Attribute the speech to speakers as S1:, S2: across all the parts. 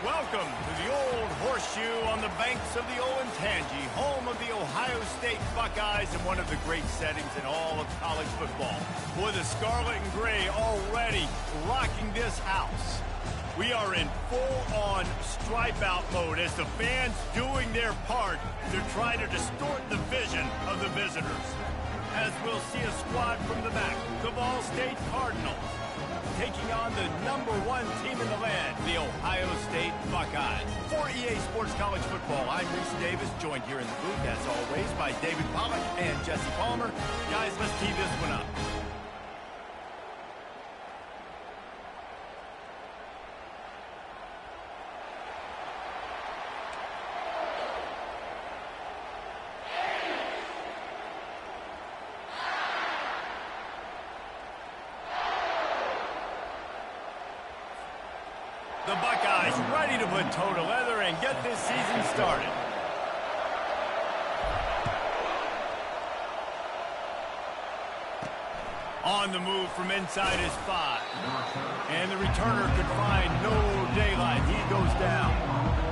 S1: Welcome to the Old Horseshoe on the banks of the Olentangy, home of the Ohio State Buckeyes and one of the great settings in all of college football. With the scarlet and gray already rocking this house. We are in full-on stripe-out mode as the fans doing their part to try to distort the vision of the visitors. As we'll see a squad from the back, the Ball State Cardinals, taking on the #1 team in the land, the Ohio State Buckeyes. For EA Sports College Football, I'm Reese Davis, joined here in the booth, as always, by David Pollack and Jesse Palmer. Guys, let's tee this one up. The Buckeyes ready to put toe to leather and get this season started. On the move from inside his 5. And the returner could find no daylight. He goes down.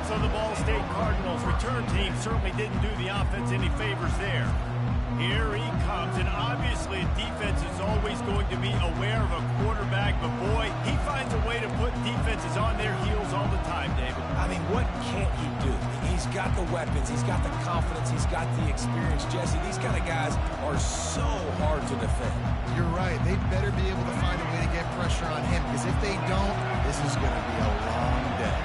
S1: So the Ball State Cardinals return team certainly didn't do the offense any favors there. Here he comes, and obviously defense is always going to be aware of a quarterback, but boy, he finds a way to put defenses on their heels all the time, David.
S2: I mean, what can't he do? He's got the weapons, he's got the confidence, he's got the experience. Jesse, these kind of guys are so hard to defend.
S3: You're right. They better be able to find a way to get pressure on him, because if they don't, this is going to be a long day.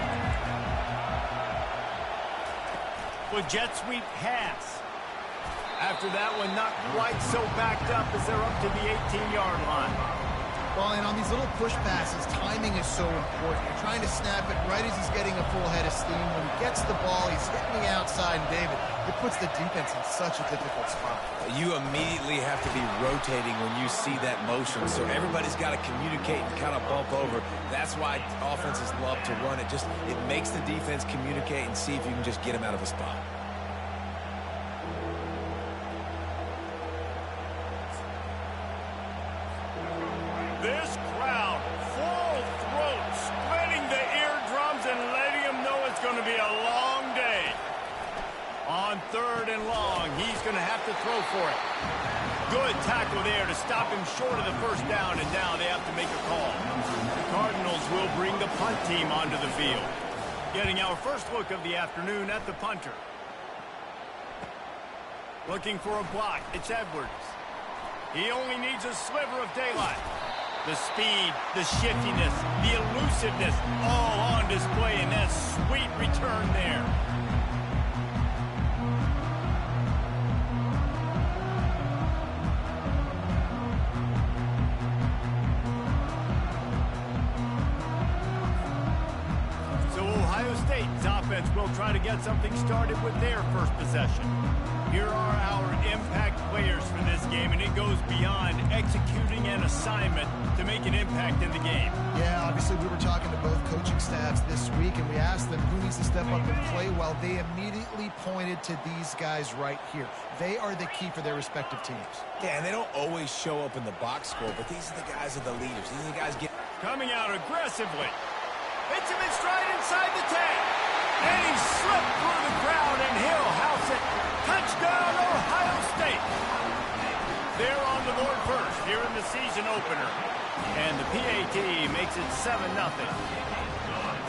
S1: With jet sweep pass. After that one, not quite so backed up as they're up to the 18-yard line.
S3: Well, and on these little push passes, timing is so important. You're trying to snap it right as he's getting a full head of steam. When he gets the ball, he's hitting the outside, and David, it puts the defense in such a difficult spot.
S2: You immediately have to be rotating when you see that motion, so everybody's got to communicate and kind of bump over. That's why offenses love to run it. It makes the defense communicate and see if you can just get him out of a spot.
S1: This crowd, full throat, splitting the eardrums and letting them know it's going to be a long day. On 3rd and long, he's going to have to throw for it. Good tackle there to stop him short of the first down, and now they have to make a call. The Cardinals will bring the punt team onto the field. Getting our first look of the afternoon at the punter. Looking for a block, it's Edwards. He only needs a sliver of daylight. The speed, the shiftiness, the elusiveness, all on display in that sweet return there. So Ohio State's offense will try to get something started with their first possession. Here are our impact players for this game, and it goes beyond executing an assignment to make an impact in the game.
S3: Yeah, obviously we were talking to both coaching staffs this week, and we asked them who needs to step up and play well. They immediately pointed to these guys right here. They are the key for their respective teams.
S2: Yeah, and they don't always show up in the box score, but these are the guys that are the leaders. These are the guys
S1: coming out aggressively. Hits him in stride inside the 10. And he slipped through the crowd, and he'll house it. Touchdown, Ohio State. They're on the board first here in the season opener. And the PAT makes it 7-0.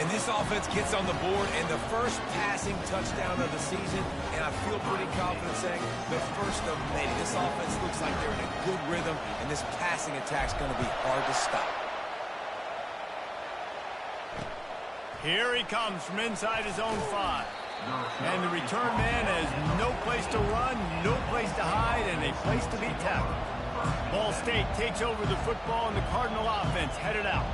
S2: And this offense gets on the board, and the first passing touchdown of the season, and I feel pretty confident saying the first of many. This offense looks like they're in a good rhythm, and this passing attack's going to be hard to stop.
S1: Here he comes from inside his own 5. And the return man has no place to run, no place to hide, and a place to be tackled. Ball State takes over the football, and the Cardinal offense headed out.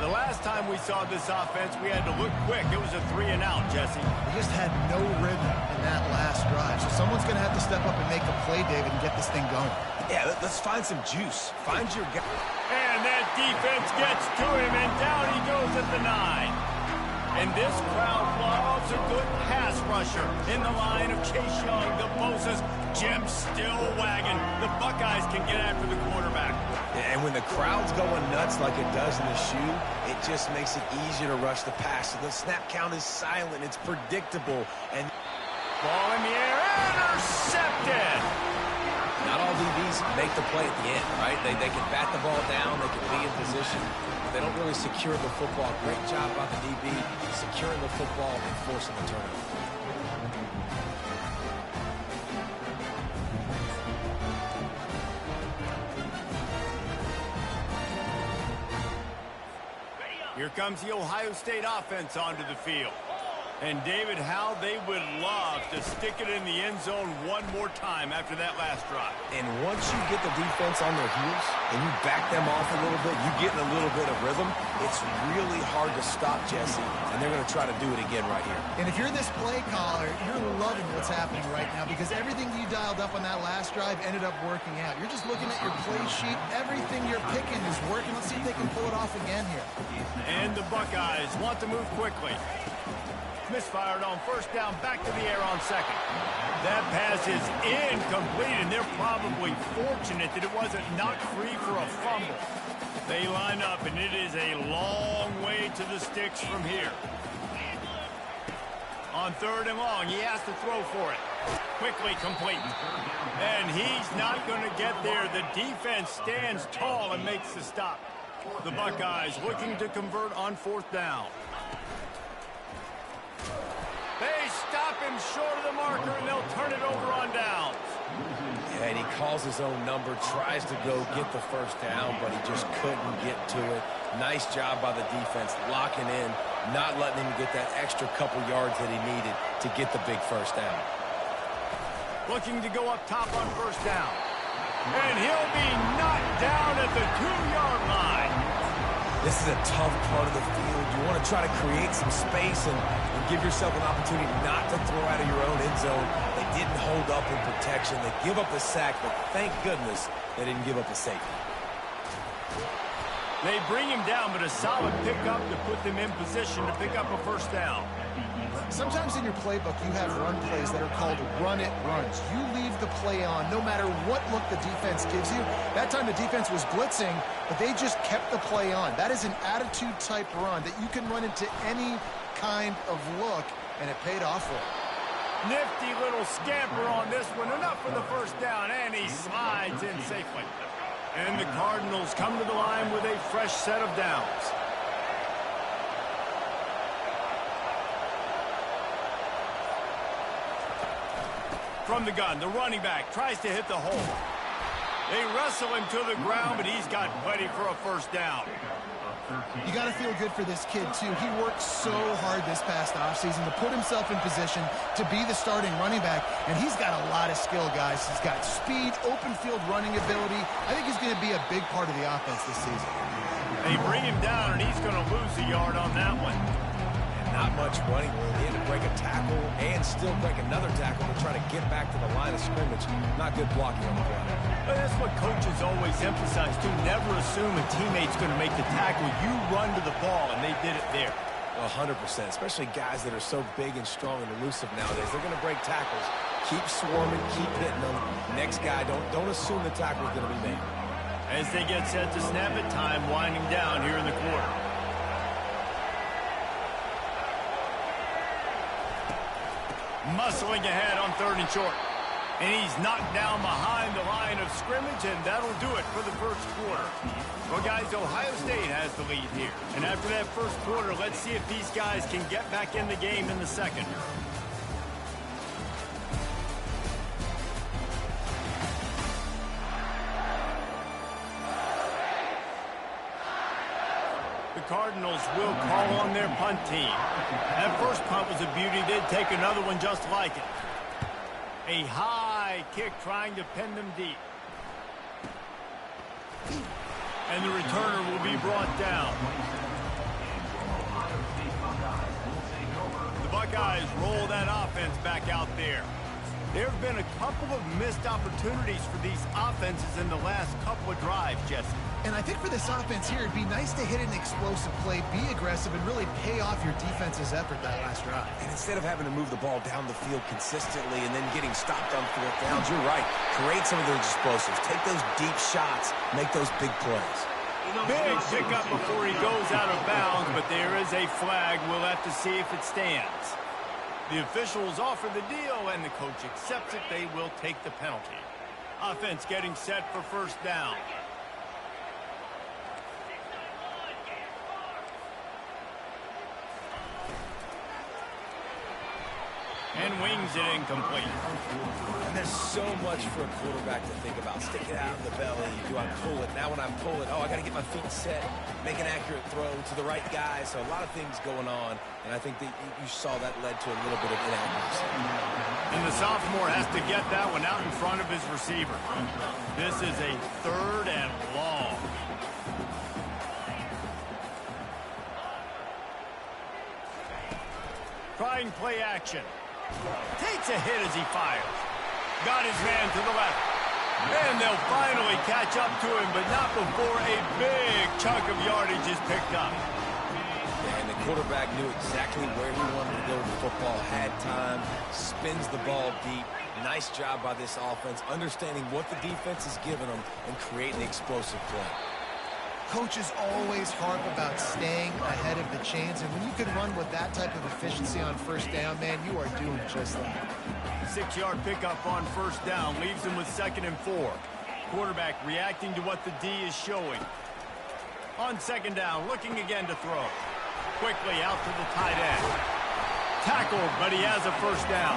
S1: The last time we saw this offense, we had to look quick. It was a 3-and-out, Jesse.
S3: They just had no rhythm in that last drive. So someone's going to have to step up and make a play, David, and get this thing going.
S2: Yeah, let's find some juice. Find your guy.
S1: And that defense gets to him, and down he goes at the 9. And this crowd loves a good pass rusher in the line of Chase Young, the Bosa's, Jim still wagging. The Buckeyes can get after the quarterback.
S2: And when the crowd's going nuts like it does in the shoe, it just makes it easier to rush the pass. So the snap count is silent. It's predictable. And
S1: ball in the air, intercepted.
S2: Not all DBs make the play at the end, right? They can bat the ball down, they can be in position. They don't really secure the football. Great job by the DB securing the football and forcing the turnover.
S1: Here comes the Ohio State offense onto the field. And, David, how they would love to stick it in the end zone one more time after that last drive.
S2: And once you get the defense on their heels and you back them off a little bit, you get in a little bit of rhythm, it's really hard to stop, Jesse, and they're going to try to do it again right here.
S3: And if you're this play caller, you're loving what's happening right now because everything you dialed up on that last drive ended up working out. You're just looking at your play sheet. Everything you're picking is working. Let's see if they can pull it off again here.
S1: And the Buckeyes want to move quickly. Misfired on first down, back to the air on second. That pass is incomplete, and they're probably fortunate that it wasn't knocked free for a fumble. They line up, and it is a long way to the sticks from here. On third and long, he has to throw for it. Quickly complete. And he's not going to get there. The defense stands tall and makes the stop. The Buckeyes looking to convert on fourth down. They stop him short of the marker, and they'll turn it over on downs.
S2: Yeah, and he calls his own number, tries to go get the first down, but he just couldn't get to it. Nice job by the defense, locking in, not letting him get that extra couple yards that he needed to get the big first down.
S1: Looking to go up top on first down. And he'll be knocked down at the 2-yard line.
S2: This is a tough part of the field. You want to try to create some space and give yourself an opportunity not to throw out of your own end zone. They didn't hold up in protection. They give up the sack, but thank goodness they didn't give up the safety.
S1: They bring him down, but a solid pickup to put them in position to pick up a first down.
S3: Sometimes in your playbook, you have run plays that are called run-it runs. You leave the play on no matter what look the defense gives you. That time the defense was blitzing, but they just kept the play on. That is an attitude-type run that you can run into any kind of look, and it paid off for him.
S1: Nifty little scamper on this one. Enough for the first down, and he slides in safely. And the Cardinals come to the line with a fresh set of downs. From the gun, the running back tries to hit the hole. They wrestle him to the ground, but he's got plenty for a first down.
S3: You got to feel good for this kid, too. He worked so hard this past offseason to put himself in position to be the starting running back, and he's got a lot of skill, guys. He's got speed, open field running ability. I think he's going to be a big part of the offense this season.
S1: They bring him down, and he's going to lose a yard on that one.
S2: Not much running room. He had to break a tackle and still break another tackle to try to get back to the line of scrimmage. Not good blocking on the play.
S1: But that's what coaches always emphasize, too. Never assume a teammate's going to make the tackle. You run to the ball, and they did it there.
S2: 100%, especially guys that are so big and strong and elusive nowadays. They're going to break tackles. Keep swarming, keep hitting them. Next guy, don't assume the tackle is going to be made.
S1: As they get set to snap it, time winding down here in the quarter. Muscling ahead on third and short. And he's knocked down behind the line of scrimmage, and that'll do it for the first quarter. Well, guys, Ohio State has the lead here. And after that first quarter, let's see if these guys can get back in the game in the second. Cardinals will call on their punt team. That first punt was a beauty. They'd take another one just like it. A high kick trying to pin them deep. And the returner will be brought down. The Buckeyes roll that offense back out there. There have been a couple of missed opportunities for these offenses in the last couple of drives, Jesse.
S3: And I think for this offense here, it'd be nice to hit an explosive play, be aggressive, and really pay off your defense's effort that last drive.
S2: And instead of having to move the ball down the field consistently and then getting stopped on fourth downs, you're right. Create some of those explosives. Take those deep shots. Make those big plays.
S1: Big pickup before he goes out of bounds, but there is a flag. We'll have to see if it stands. The officials offer the deal, and the coach accepts it. They will take the penalty. Offense getting set for first down. And wings it incomplete.
S2: And there's so much for a quarterback to think about. Stick it out in the belly. Do I pull it? Now when I pull it, oh, I got to get my feet set, make an accurate throw to the right guy. So a lot of things going on, and I think that you saw that led to a little bit of inaccuracy.
S1: And the sophomore has to get that one out in front of his receiver. This is a 3rd and long. Trying play action. Takes a hit as he fires. Got his man to the left. And they'll finally catch up to him, but not before a big chunk of yardage is picked up.
S2: And the quarterback knew exactly where he wanted to go with the football, had time, spins the ball deep. Nice job by this offense, understanding what the defense is giving them and creating the explosive play.
S3: Coaches always harp about staying ahead of the chains, and when you can run with that type of efficiency on first down, man, you are doing just that.
S1: 6-yard pickup on first down leaves him with 2nd and 4. Quarterback reacting to what the D is showing. On 2nd down, looking again to throw. Quickly out to the tight end. Tackled, but he has a first down.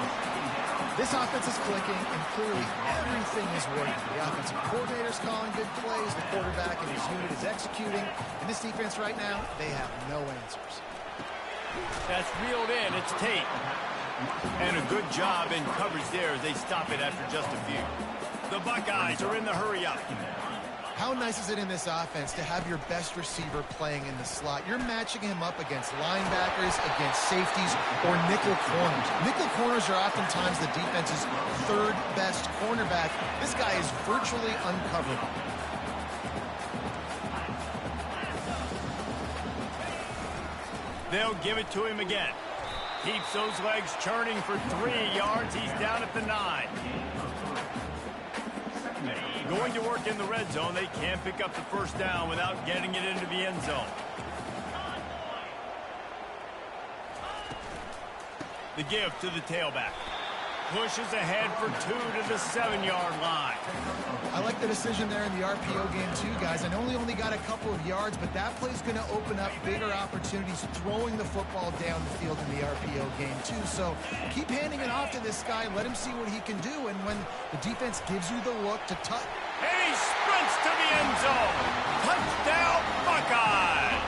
S3: This offense is clicking, and clearly everything is working. The offensive coordinator's calling good plays, the quarterback and his unit is executing, and this defense right now, they have no answers.
S1: That's reeled in. It's Tate. And a good job in coverage there as they stop it after just a few. The Buckeyes are in the hurry-up.
S3: How nice is it in this offense to have your best receiver playing in the slot? You're matching him up against linebackers, against safeties, or nickel corners. Nickel corners are oftentimes the defense's 3rd best cornerback. This guy is virtually uncoverable.
S1: They'll give it to him again. Keeps those legs churning for 3 yards. He's down at the 9. Going to work in the red zone. They can't pick up the first down without getting it into the end zone. The give to the tailback. Pushes ahead for 2 to the 7-yard line.
S3: I like the decision there in the RPO game too, guys. I know he only got a couple of yards, but that play's going to open up bigger opportunities throwing the football down the field in the RPO game too. So keep handing it off to this guy. Let him see what he can do. And when the defense gives you the look to touch.
S1: And he sprints to the end zone. Touchdown, Buckeyes!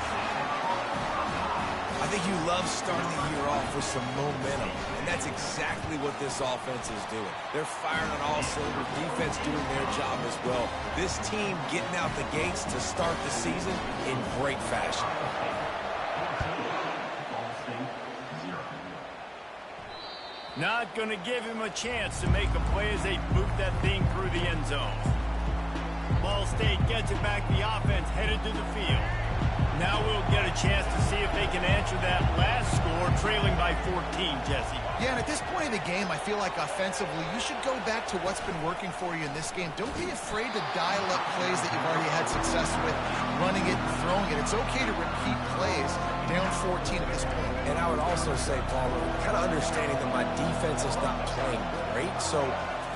S2: I think you love starting the year off with some momentum, and that's exactly what this offense is doing. They're firing on all cylinders, defense doing their job as well. This team getting out the gates to start the season in great fashion.
S1: Not going to give him a chance to make a play as they boot that thing through the end zone. Ball State gets it back. The offense headed to the field. Now we'll get a chance to see if they can answer that last score, trailing by 14, Jesse.
S3: Yeah, and at this point of the game, I feel like offensively, you should go back to what's been working for you in this game. Don't be afraid to dial up plays that you've already had success with, running it and throwing it. It's okay to repeat plays down 14 at this point.
S2: And I would also say, Paul, kind of understanding that my defense is not playing great, so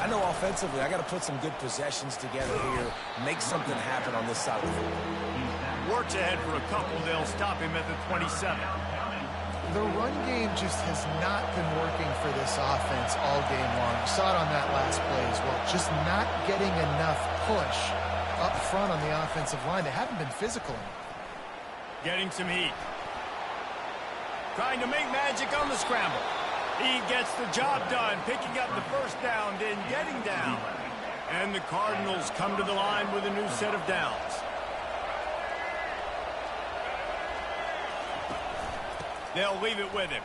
S2: I know offensively I got to put some good possessions together here, make something happen on this side of the field.
S1: Works ahead for a couple. They'll stop him at the 27.
S3: The run game just has not been working for this offense all game long. You saw it on that last play as well. Just not getting enough push up front on the offensive line. They haven't been physical enough.
S1: Getting some heat. Trying to make magic on the scramble. He gets the job done, picking up the first down, then getting down. And the Cardinals come to the line with a new set of downs. They'll leave it with him.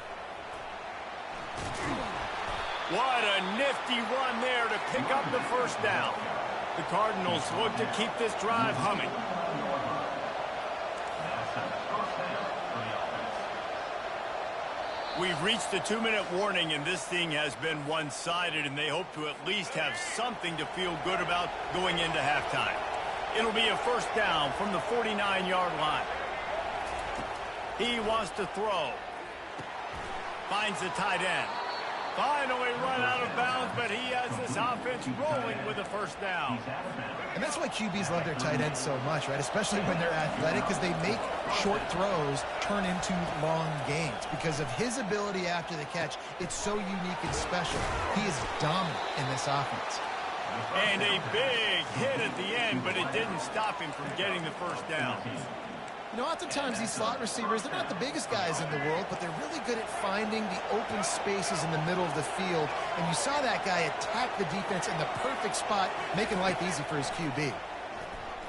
S1: What a nifty run there to pick up the first down. The Cardinals look to keep this drive humming. We've reached the 2-minute warning, and this thing has been one-sided, and they hope to at least have something to feel good about going into halftime. It'll be a first down from the 49-yard line. He wants to throw. Finds the tight end. Finally run out of bounds, but he has this offense rolling with a first down.
S3: And that's why QBs love their tight ends so much, right? Especially when they're athletic, because they make short throws turn into long gains. Because of his ability after the catch, it's so unique and special. He is dominant in this offense.
S1: And a big hit at the end, but it didn't stop him from getting the first down.
S3: You know, oftentimes these slot receivers, they're not the biggest guys in the world, but they're really good at finding the open spaces in the middle of the field. And you saw that guy attack the defense in the perfect spot, making life easy for his QB.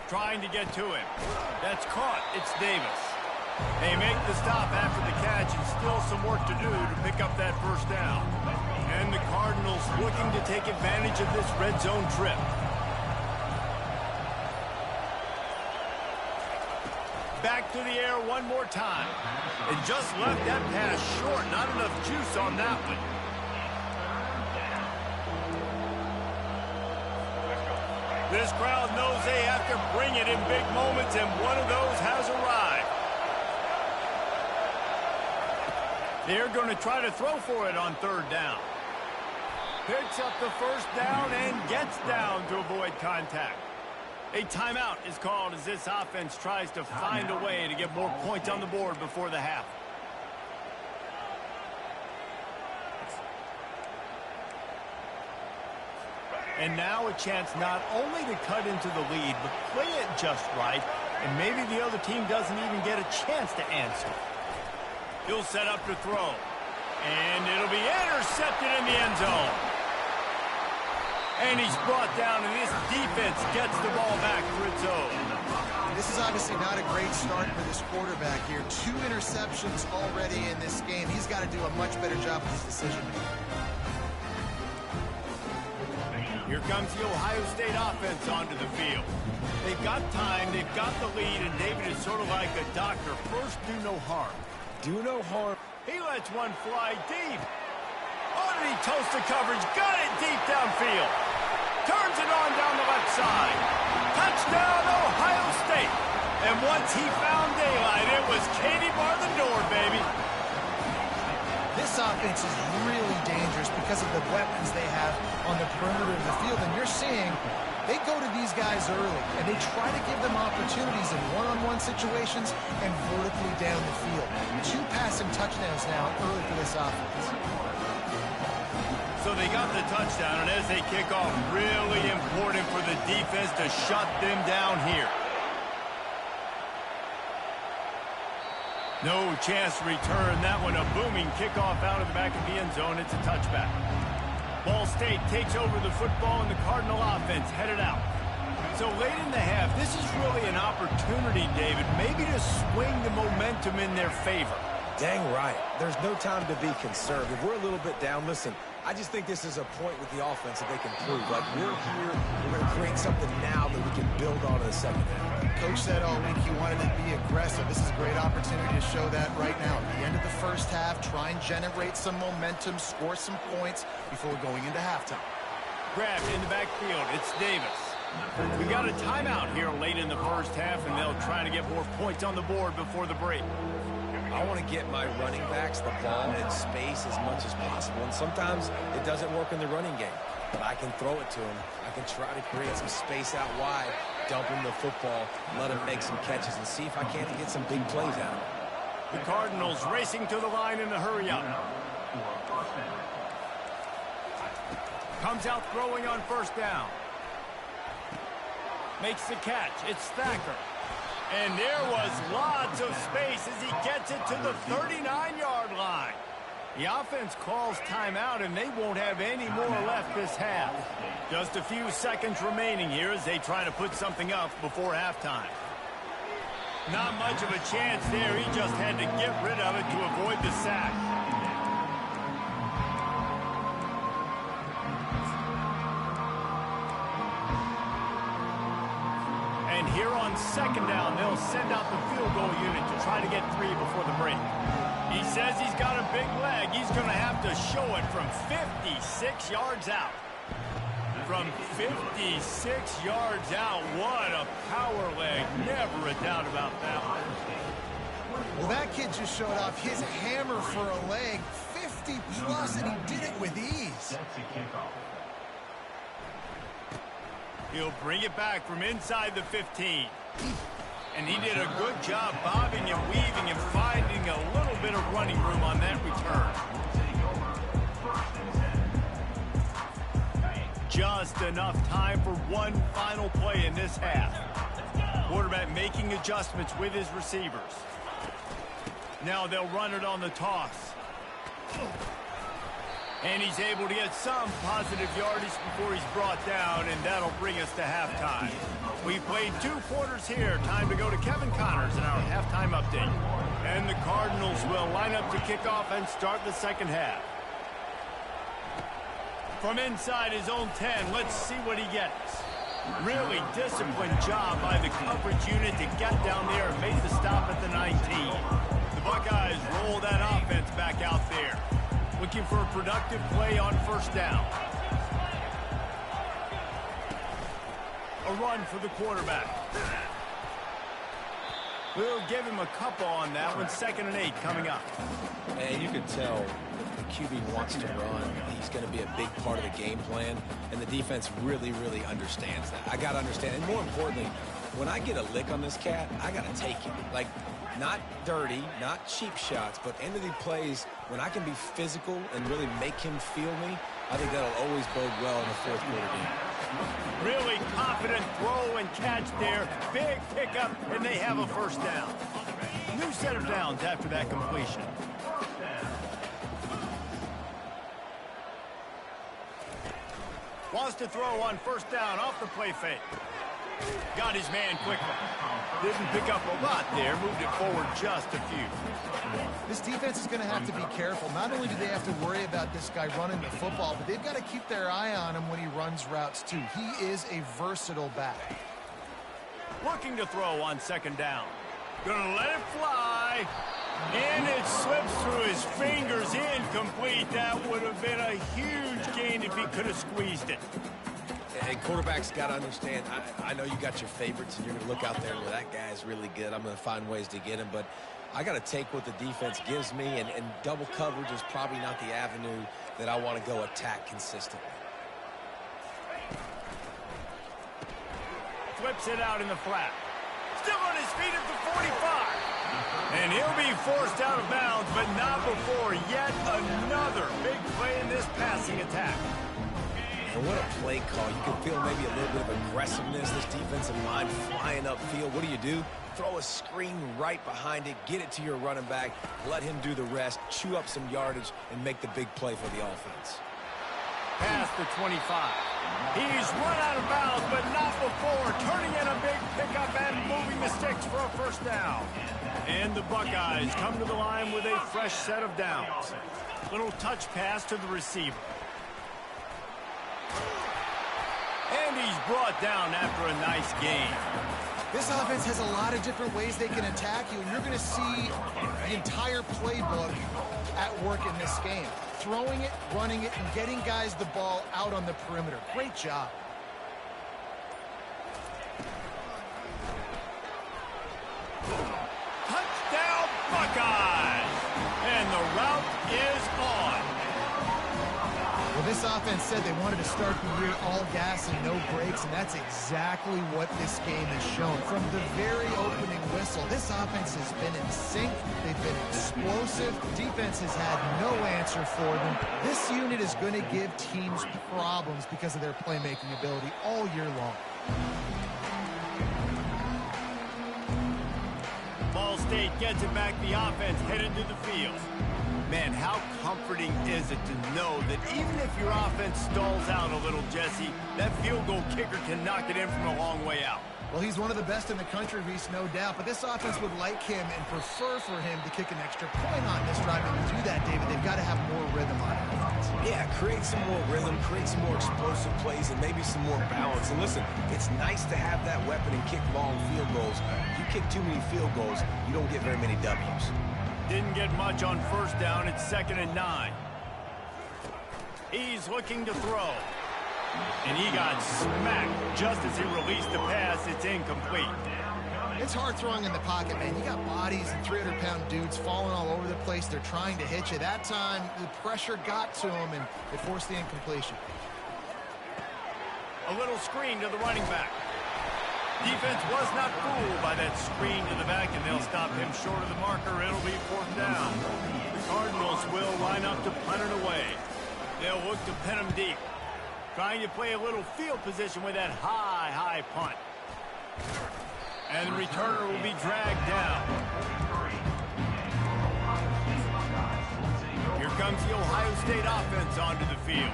S1: Trying to get to him. That's caught. It's Davis. They make the stop after the catch, and still some work to do to pick up that first down. And the Cardinals looking to take advantage of this red zone trip. Back to the air one more time. And just left that pass short. Not enough juice on that one. This crowd knows they have to bring it in big moments, and one of those has arrived. They're going to try to throw for it on third down. Picks up the first down and gets down to avoid contact. A timeout is called as this offense tries to find a way to get more points on the board before the half. And now a chance not only to cut into the lead, but play it just right, and maybe the other team doesn't even get a chance to answer. He'll set up to throw, and it'll be intercepted in the end zone. And he's brought down, and this defense gets the ball back for its own.
S3: This is obviously not a great start for this quarterback here. 2 interceptions already in this game. He's got to do a much better job with his decision-making.
S1: Here comes the Ohio State offense onto the field. They've got time, they've got the lead, and David is sort of like a doctor. First, do no harm.
S2: Do no harm.
S1: He lets one fly deep. Oh, did he toast the coverage? Got it deep downfield. Turns it on down the left side. Touchdown, Ohio State. And once he found daylight, it was Katie bar the door, baby.
S3: This offense is really dangerous because of the weapons they have on the perimeter of the field. And you're seeing they go to these guys early, and they try to give them opportunities in one-on-one situations and vertically down the field. 2 passing touchdowns now early for this offense.
S1: So they got the touchdown, and as they kick off, really important for the defense to shut them down here. No chance to return that one. A booming kickoff out of the back of the end zone. It's a touchback. Ball State takes over the football, and the Cardinal offense headed out. So late in the half, this is really an opportunity, David, maybe to swing the momentum in their favor.
S2: Dang right. There's no time to be concerned. If we're a little bit down, listen, I just think this is a point with the offense that they can prove. Like, we're here, we're going to create something now that we can build on in the second half.
S3: Coach said all week he wanted to be aggressive. This is a great opportunity to show that right now. At the end of the first half, try and generate some momentum, score some points before going into halftime.
S1: Grabbed in the backfield, it's Davis. We've got a timeout here late in the first half, and they'll try to get more points on the board before the break.
S2: I want to get my running backs the ball in space as much as possible, and sometimes it doesn't work in the running game, but I can throw it to him. I can try to create some space out wide, dump him the football, let him make some catches, and see if I can't get some big plays out of it.
S1: The Cardinals racing to the line in a hurry-up. Comes out throwing on first down. Makes the catch. It's Thacker. And there was lots of space as he gets it to the 39-yard line. The offense calls timeout, and they won't have any more left this half. Just a few seconds remaining here as they try to put something up before halftime. Not much of a chance there. He just had to get rid of it to avoid the sack. And here on second down, they'll send out the field goal unit to try to get 3 before the break. He says he's got a big leg. He's going to have to show it from 56 yards out. From 56 yards out, what a power leg. Never a doubt about that one.
S3: Well, that kid just showed off his hammer for a leg, 50-plus, and he did it with ease.
S1: He'll bring it back from inside the 15. And he did a good job bobbing and weaving and finding a little bit of running room on that return. Just enough time for one final play in this half. Quarterback making adjustments with his receivers. Now they'll run it on the toss. And he's able to get some positive yardage before he's brought down, and that'll bring us to halftime. We've played 2 quarters here. Time to go to Kevin Connors in our halftime update. And the Cardinals will line up to kick off and start the second half. From inside his own 10, let's see what he gets. Really disciplined job by the coverage unit to get down there and make the stop at the 19. The Buckeyes roll that offense back out there. Looking for a productive play on first down. A run for the quarterback. We'll give him a couple on that one. 2nd and 8 coming up.
S2: And you can tell the QB wants to run. He's going to be a big part of the game plan, and the defense really, really understands that. I got to understand, and more importantly, when I get a lick on this cat, I got to take it. Like, not dirty, not cheap shots, but end of the plays, when I can be physical and really make him feel me, I think that'll always bode well in the 4th quarter game.
S1: Really confident throw and catch there. Big pickup, and they have a first down. New set of downs after that completion. Wants to throw on first down off the play fake. Got his man quickly. Didn't pick up a lot there. Moved it forward just a few.
S3: This defense is going to have to be careful. Not only do they have to worry about this guy running the football, but they've got to keep their eye on him when he runs routes too. He is a versatile back.
S1: Looking to throw on second down. Gonna let it fly. And it slips through his fingers, incomplete. That would have been a huge gain if he could have squeezed it.
S2: And quarterbacks got to understand, I know you got your favorites, and you're going to look out there, well, that guy's really good. I'm going to find ways to get him. But I got to take what the defense gives me, and double coverage is probably not the avenue that I want to go attack consistently.
S1: Flips it out in the flat. Still on his feet at the 45. And he'll be forced out of bounds, but not before yet another big play in this passing attack.
S2: And what a play call. You can feel maybe a little bit of aggressiveness, this defensive line flying upfield. What do? Throw a screen right behind it, get it to your running back, let him do the rest, chew up some yardage, and make the big play for the offense.
S1: Past the 25. He's run out of bounds, but not before. Turning in a big pickup and moving the sticks for a first down. And the Buckeyes come to the line with a fresh set of downs. Little touch pass to the receiver. And he's brought down after a nice gain.
S3: This offense has a lot of different ways they can attack you, and you're going to see the entire playbook at work in this game. Throwing it, running it, and getting guys the ball out on the perimeter. Great job.
S1: Touchdown, Buckeyes! And the route is on.
S3: Well, this offense said they wanted to start the year all gas and no brakes, and that's exactly what this game has shown. From the very opening whistle, this offense has been in sync. They've been explosive. Defense has had no answer for them. This unit is going to give teams problems because of their playmaking ability all year long.
S1: Ball State gets it back. The offense headed to the field. Man, how comforting is it to know that even if your offense stalls out a little, Jesse, that field goal kicker can knock it in from a long way out.
S3: Well, he's one of the best in the country, Reese, no doubt. But this offense would like him and prefer for him to kick an extra point on this drive. And to do that, David, they've got to have more rhythm on offense.
S2: Yeah, create some more rhythm, create some more explosive plays, and maybe some more balance. And listen, it's nice to have that weapon and kick long field goals. If you kick too many field goals, you don't get very many W's.
S1: Didn't get much on first down. It's 2nd and 9. He's looking to throw. And he got smacked just as he released the pass. It's incomplete.
S3: It's hard throwing in the pocket, man. You got bodies and 300-pound dudes falling all over the place. They're trying to hit you. That time, the pressure got to him, and it forced the incompletion.
S1: A little screen to the running back. Defense was not fooled by that screen to the back, and they'll stop him short of the marker. It'll be 4th down. The Cardinals will line up to punt it away. They'll look to pin him deep. Trying to play a little field position with that high punt. And the returner will be dragged down. Here comes the Ohio State offense onto the field.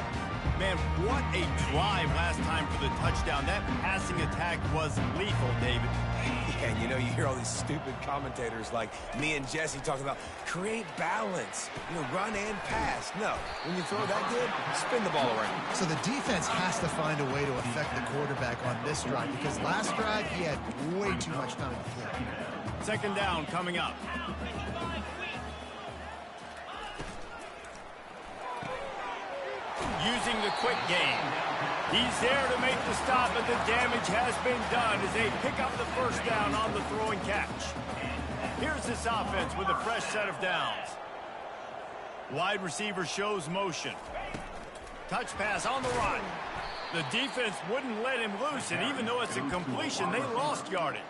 S1: Man, what a drive last time for the touchdown. That passing attack was lethal, David.
S2: Yeah, and you know, you hear all these stupid commentators like me and Jesse talking about create balance, run and pass. No, when you throw that good, spin the ball around.
S3: So the defense has to find a way to affect the quarterback on this drive because last drive he had way too much time to play.
S1: 2nd down coming up. Using the quick game. He's there to make the stop, but the damage has been done as they pick up the first down on the throw and catch. Here's this offense with a fresh set of downs. Wide receiver shows motion. Touch pass on the run. The defense wouldn't let him loose, and even though it's a completion, they lost yardage.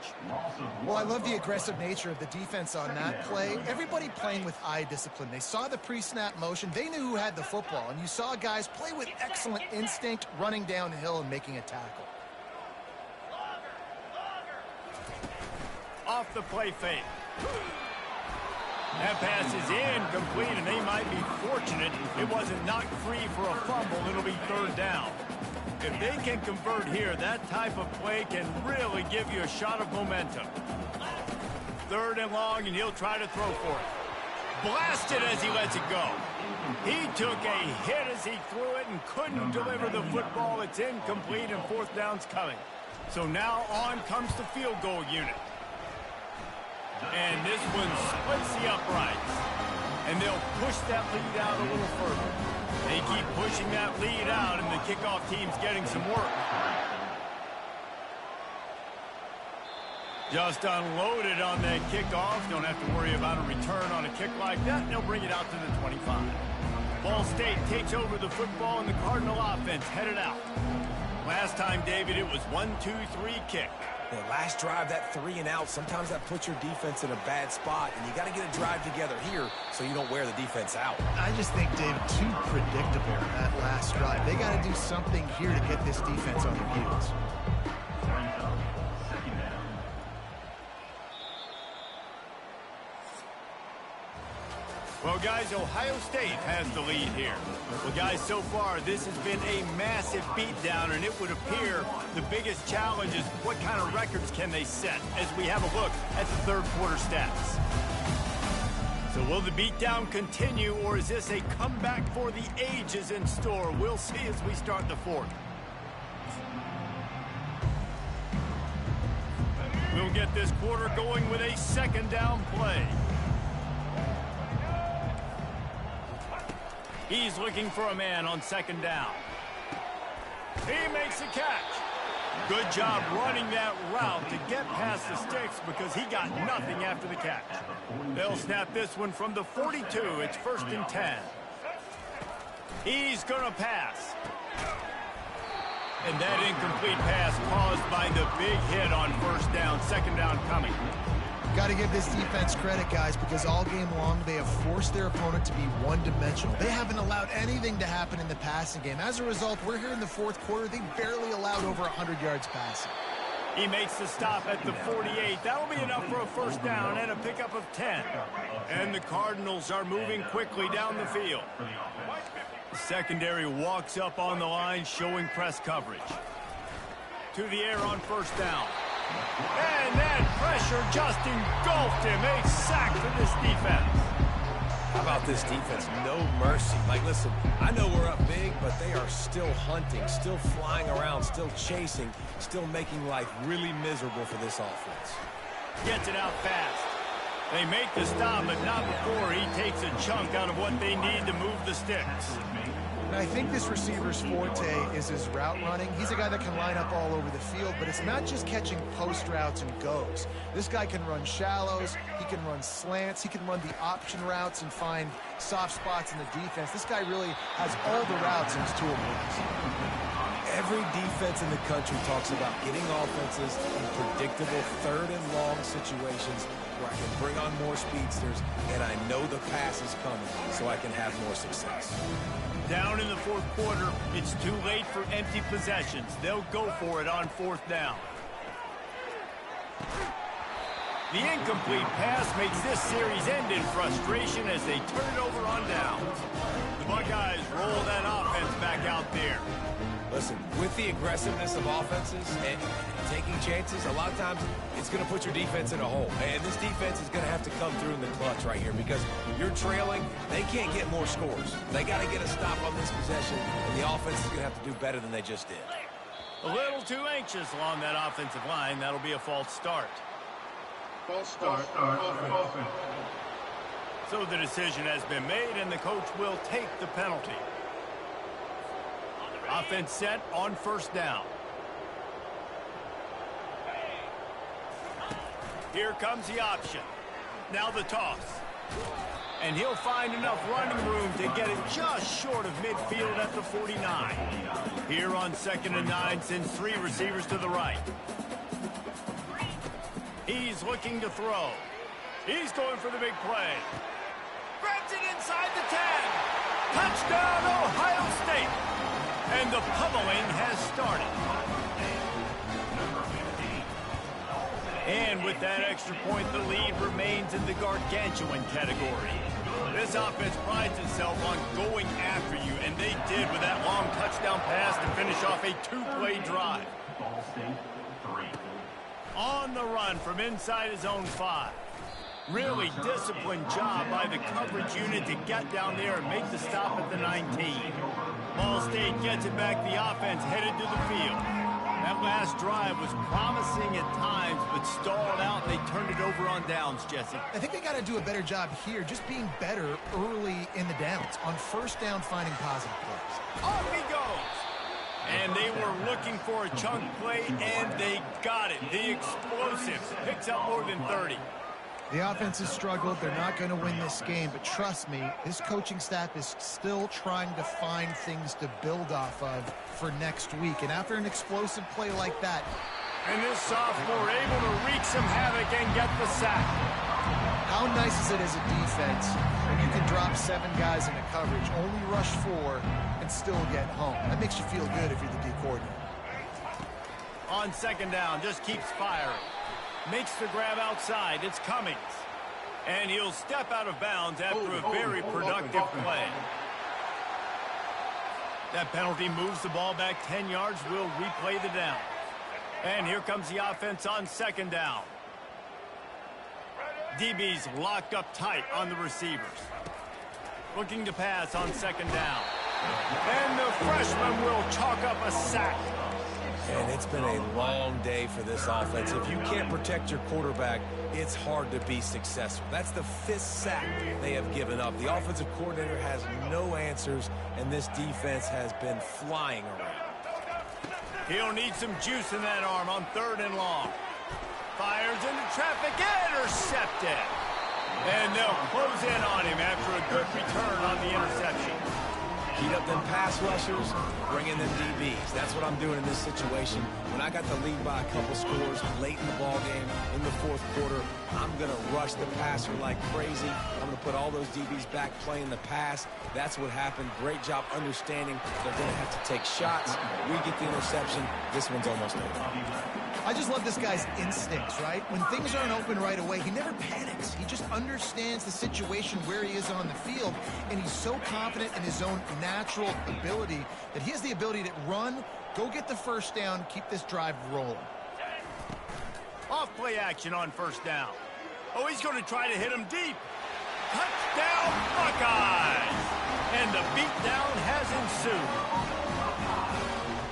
S3: Well, I love the aggressive nature of the defense on that play. Everybody playing with eye discipline. They saw the pre-snap motion. They knew who had the football, and you saw guys play with excellent instinct, running downhill and making a tackle.
S1: Off the play fake. That pass is incomplete, and they might be fortunate it wasn't knocked free for a fumble. It'll be 3rd down. If they can convert here, that type of play can really give you a shot of momentum. 3rd and long, and he'll try to throw for it. Blasted as he lets it go. He took a hit as he threw it and couldn't deliver the football. It's incomplete, and 4th down's coming. So now on comes the field goal unit. And this one splits the uprights. And they'll push that lead out a little further. They keep pushing that lead out, and the kickoff team's getting some work. Just unloaded on that kickoff. Don't have to worry about a return on a kick like that. They'll bring it out to the 25. Ball State takes over the football, and the Cardinal offense headed out. Last time, David, it was 1-2-3 kick.
S2: The last drive, that 3 and out, sometimes that puts your defense in a bad spot, and you got to get a drive together here so you don't wear the defense out.
S3: I just think, David, too predictable that last drive. They got to do something here to get this defense on their heels.
S1: Well, guys, Ohio State has the lead here. Well, guys, so far, this has been a massive beatdown, and it would appear the biggest challenge is what kind of records can they set as we have a look at the 3rd quarter stats. So will the beatdown continue, or is this a comeback for the ages in store? We'll see as we start the 4th. We'll get this quarter going with a 2nd down play. He's looking for a man on 2nd down. He makes a catch. Good job running that route to get past the sticks because he got nothing after the catch. They'll snap this one from the 42. It's 1st and 10. He's going to pass. And that incomplete pass caused by the big hit on 1st down. 2nd down coming.
S3: Got to give this defense credit, guys, because all game long they have forced their opponent to be one-dimensional. They haven't allowed anything to happen in the passing game. As a result, we're here in the 4th quarter. They barely allowed over 100 yards passing.
S1: He makes the stop at the 48. That'll be enough for a first down and a pickup of 10. And the Cardinals are moving quickly down the field. The secondary walks up on the line, showing press coverage. To the air on first down. And that pressure just engulfed him. A sack for this defense.
S2: How about this defense? No mercy. Like, listen, I know we're up big, but they are still hunting, still flying around, still chasing, still making life really miserable for this offense.
S1: Gets it out fast. They make the stop, but not before he takes a chunk out of what they need to move the sticks.
S3: And I think this receiver's forte is his route running. He's a guy that can line up all over the field, but it's not just catching post routes and goes. This guy can run shallows, he can run slants, he can run the option routes and find soft spots in the defense. This guy really has all the routes in his toolbox.
S2: Every defense in the country talks about getting offenses in predictable third and long situations where I can bring on more speedsters and I know the pass is coming so I can have more success.
S1: Down in the fourth quarter, it's too late for empty possessions. They'll go for it on fourth down. The incomplete pass makes this series end in frustration as they turn it over on downs. The Buckeyes roll that offense back out there.
S2: Listen, with the aggressiveness of offenses and taking chances, a lot of times it's going to put your defense in a hole. And this defense is going to have to come through in the clutch right here because you're trailing. They can't get more scores. They got to get a stop on this possession, and the offense is going to have to do better than they just did.
S1: A little too anxious along that offensive line. That'll be a false start.
S4: False start. Offense.
S1: So the decision has been made, and the coach will take the penalty. Offense set on first down. Here comes the option. Now the toss. And he'll find enough running room to get it just short of midfield at the 49. Here on 2nd and 9, sends three receivers to the right. He's looking to throw. He's going for the big play. Grabs it inside the 10. Touchdown, Ohio State. And the pummeling has started. And with that extra point, the lead remains in the gargantuan category. This offense prides itself on going after you, and they did with that long touchdown pass to finish off a two-play drive. On the run from inside his own 5. Really disciplined job by the coverage unit to get down there and make the stop at the 19. Ball State gets it back. The offense headed to the field. That last drive was promising at times, but stalled out, and they turned it over on downs, Jesse.
S3: I think they got to do a better job here, just being better early in the downs. On first down, finding positive plays.
S1: Off he goes. And they were looking for a chunk play, and they got it. The explosives picks up more than 30.
S3: The offense has struggled. They're not going to win this game, but trust me, this coaching staff is still trying to find things to build off of for next week. And after an explosive play like that...
S1: And this sophomore able to wreak some havoc and get the sack.
S3: How nice is it as a defense when you can drop 7 guys into coverage, only rush 4, and still get home? That makes you feel good if you're the D coordinator.
S1: On 2nd down, just keeps firing. Makes the grab outside. It's Cummings. And he'll step out of bounds after a very productive play. That penalty moves the ball back 10 yards. We'll replay the down. And here comes the offense on 2nd down. DB's locked up tight on the receivers. Looking to pass on 2nd down. And the freshman will chalk up a sack.
S2: And it's been a long day for this offense. If you can't protect your quarterback, it's hard to be successful. That's the 5th sack they have given up. The offensive coordinator has no answers, and this defense has been flying around.
S1: He'll need some juice in that arm on 3rd and long. Fires into traffic, intercepted. And they'll close in on him after a good return on the interception.
S2: Heat up them pass rushers, bring in them DBs. That's what I'm doing in this situation. When I got the lead by a couple scores late in the ball game, in the 4th quarter, I'm going to rush the passer like crazy. I'm going to put all those DBs back playing the pass. That's what happened. Great job understanding they're going to have to take shots. We get the interception. This one's almost over.
S3: I just love this guy's instincts, right? When things aren't open right away, he never panics. He just understands the situation where he is on the field, and he's so confident in his own natural ability that he has the ability to run, go get the first down, keep this drive rolling.
S1: Off play action on first down. Oh, he's going to try to hit him deep. Touchdown, Buckeyes! And the beatdown has ensued.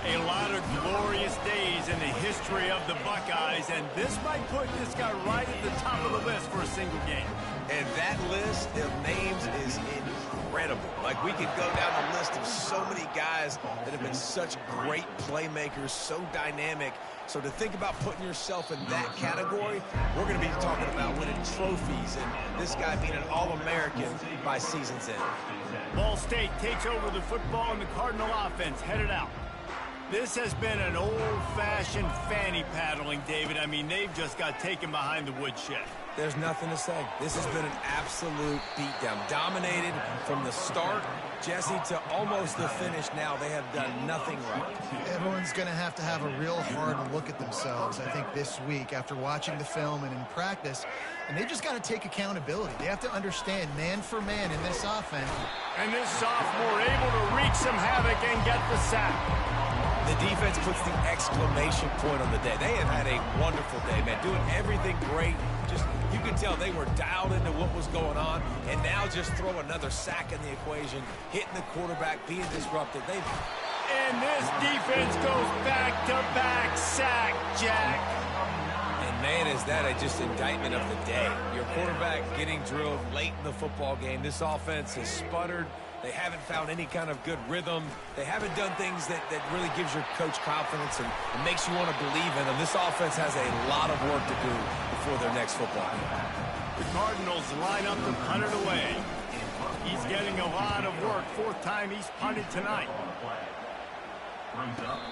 S1: A lot of glorious days in the history of the Buckeyes, and this might put this guy right at the top of the list for a single game.
S2: And that list of names is incredible. Like, we could go down the list of so many guys that have been such great playmakers, so dynamic. So to think about putting yourself in that category, we're going to be talking about winning trophies and this guy being an All-American by season's end.
S1: Ball State takes over the football, and the Cardinal offense headed out. This has been an old-fashioned fanny paddling, David. I mean, they've just got taken behind the woodshed.
S2: There's nothing to say. This has been an absolute beatdown. Dominated from the start, Jesse, to almost the finish now. They have done nothing right.
S3: Everyone's going to have a real hard look at themselves, I think, this week after watching the film and in practice. And they've just got to take accountability. They have to understand man for man in this offense.
S1: And this sophomore able to wreak some havoc and get the sack.
S2: The defense puts the exclamation point on the day. They have had a wonderful day, man. Doing everything great. Just, you can tell they were dialed into what was going on. And now just throw another sack in the equation. Hitting the quarterback, being disrupted.
S1: And this defense goes back-to-back sack, Jack.
S2: And, man, is that just indictment of the day. Your quarterback getting drilled late in the football game. This offense has sputtered. They haven't found any kind of good rhythm. They haven't done things that really gives your coach confidence and makes you want to believe in them. This offense has a lot of work to do before their next football game.
S1: The Cardinals line up to punt it away. He's getting a lot of work. Fourth time he's punted tonight.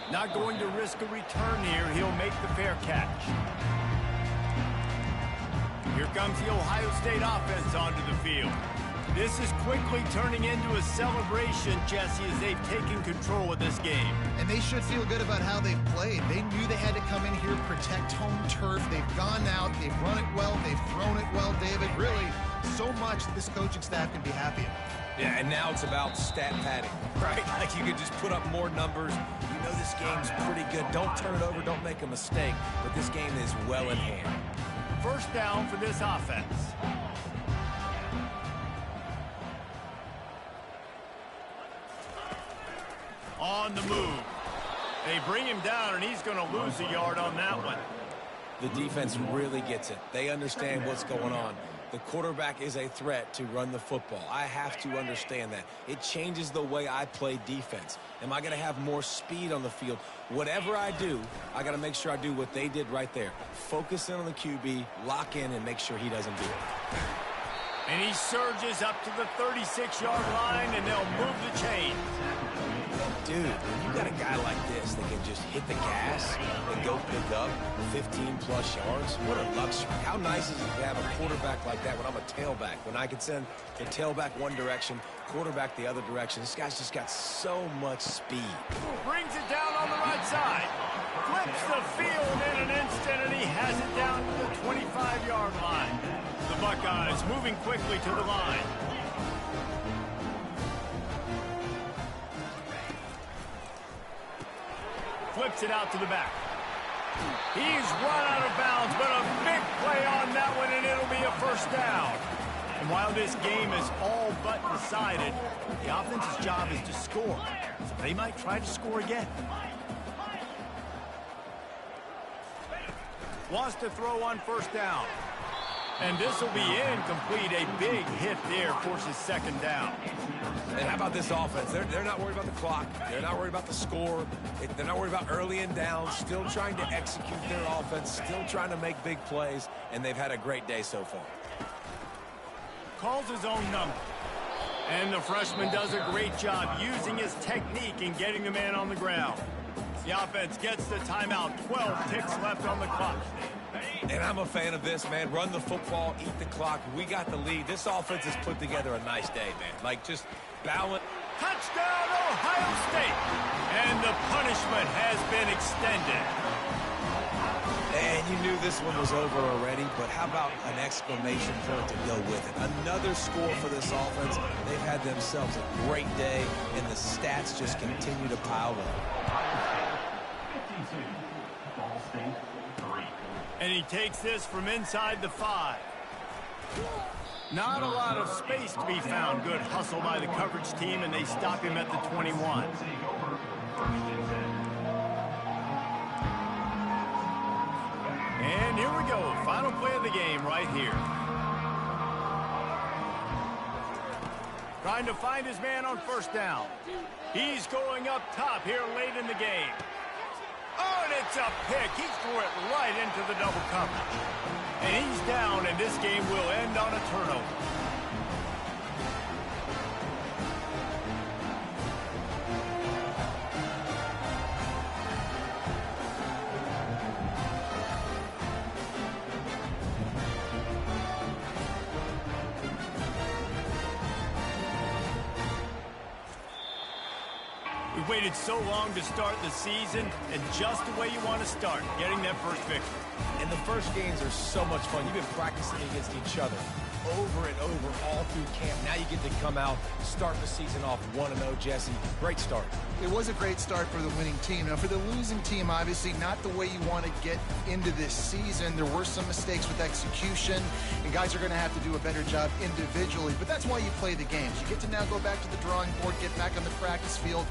S1: Not going to risk a return here. He'll make the fair catch. Here comes the Ohio State offense onto the field. This is quickly turning into a celebration, Jesse, as they've taken control of this game.
S3: And they should feel good about how they've played. They knew they had to come in here, protect home turf. They've gone out, they've run it well, they've thrown it well, David. Really, so much that this coaching staff can be happy about.
S2: Yeah, and now it's about stat padding, right? Like, you can just put up more numbers. You know this game's pretty good. Don't turn it over, don't make a mistake. But this game is well in hand.
S1: First down for this offense. On the move. They bring him down, and he's going to lose a yard on that one.
S2: The defense really gets it. They understand what's going on. The quarterback is a threat to run the football. I have to understand that. It changes the way I play defense. Am I going to have more speed on the field? Whatever I do, I got to make sure I do what they did right there. Focus in on the QB, lock in, and make sure he doesn't do it.
S1: And he surges up to the 36-yard line, and they'll move the chains.
S2: Dude, when you got a guy like this that can just hit the gas and go pick up 15-plus yards, what a luxury. How nice is it to have a quarterback like that when I'm a tailback, when I can send the tailback one direction, quarterback the other direction. This guy's just got so much speed.
S1: Brings it down on the right side. Flips the field in an instant, and he has it down to the 25-yard line. The Buckeyes moving quickly to the line. Flips it out to the back. He's run out of bounds, but a big play on that one, and it'll be a first down. And while this game is all but decided, the offense's job is to score. So they might try to score again. Wants to throw on first down. And this will be incomplete. A big hit there forces second down.
S2: And how about this offense? They're not worried about the clock. They're not worried about the score. They're not worried about early and down. Still trying to execute their offense. Still trying to make big plays. And they've had a great day so far.
S1: Calls his own number. And the freshman does a great job using his technique and getting the man on the ground. The offense gets the timeout. 12 ticks left on the clock.
S2: And I'm a fan of this, man. Run the football, eat the clock. We got the lead. This offense has put together a nice day, man. Like, just balance.
S1: Touchdown, Ohio State. And the punishment has been extended.
S2: you knew this one was over already, but how about an exclamation point to go with it? Another score for this offense. They've had themselves a great day, and the stats just continue to pile up.
S4: 52, Ball State 3.
S1: And he takes this from inside the 5. Not a lot of space to be found. Good hustle by the coverage team, and they stop him at the 21. And here we go. Final play of the game right here. Trying to find his man on first down. He's going up top here late in the game. Oh, and it's a pick. He threw it right into the double coverage. And he's down, and this game will end on a turnover. We waited so long to start the season, and just the way you want to start, getting that first victory.
S2: And the first games are so much fun. You've been practicing against each other over and over all through camp. Now you get to come out, start the season off 1-0, Jesse. Great start.
S3: It was a great start for the winning team. Now, for the losing team, obviously not the way you want to get into this season. There were some mistakes with execution, and guys are going to have to do a better job individually. But that's why you play the games. You get to now go back to the drawing board, get back on the practice field,